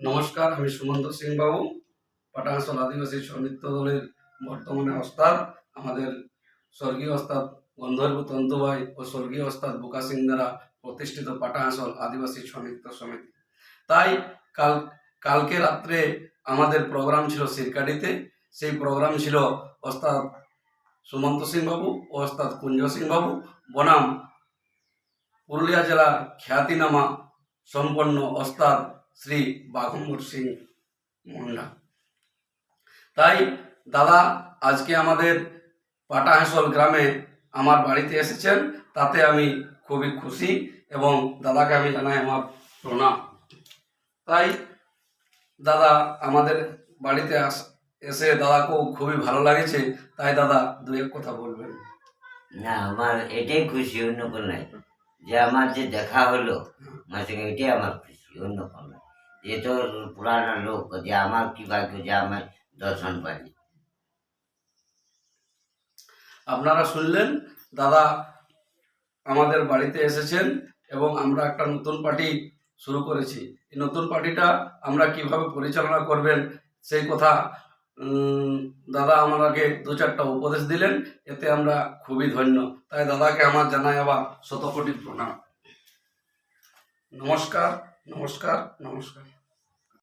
নমস্কার, আমি সুমন্ত সিং বাবু, পাটাহাসল আদিবাসী সৌমিত্র দলের বর্তমানে ওস্তাদ। আমাদের স্বর্গীয় ওস্তাদ গন্ধর্ব তন্তুভাই ও স্বর্গীয় ওস্তাদ বুকা সিং দ্বারা প্রতিষ্ঠিত পাটাহাসল আদিবাসী সৌমিত্র সমিতি। তাই কালকে রাত্রে আমাদের প্রোগ্রাম ছিল সিরকাটিতে। সেই প্রোগ্রাম ছিল ওস্তাদ সুমন্ত সিং বাবু ও ওস্তাদ কুঞ্জ সিং বাবু বনাম পুরুলিয়া জেলার খ্যাতিনামা সম্পন্ন ওস্তাদ শ্রী বাঘম্বর সিং মুন্ডা। তাই দাদা আজকে আমাদের পাটাহাসল গ্রামে আমার বাড়িতে এসেছেন, তাতে আমি খুবই খুশি এবং দাদাকে আমি জানাই আমার প্রণাম। তাই দাদা আমাদের বাড়িতে এসে দাদাকেও খুবই ভালো লাগছে। তাই দাদা দু এক কথা বলবেন। না, আমার এটাই খুশি, অন্য কোনো নাই। যে আমার যে দেখা হলো আমার সঙ্গে, এটাই আমার খুশি, অন্য কোনো নাই। যে তোর পুরানা লোক, যে আমার কি ভাগ্য যে আমার দর্শন পাইনি। আপনারা শুনলেন, দাদা আমাদের বাড়িতে এসেছেন এবং আমরা একটা নতুন পার্টি শুরু করেছি। এই নতুন পার্টিটা আমরা কিভাবে পরিচালনা করবেন সেই কথা দাদা আমাকে দু চারটা উপদেশ দিলেন, এতে আমরা খুবই ধন্য। তাই দাদাকে আমার জানাই আবার শতকোটি প্রণাম। নমস্কার, নমস্কার, নমস্কার।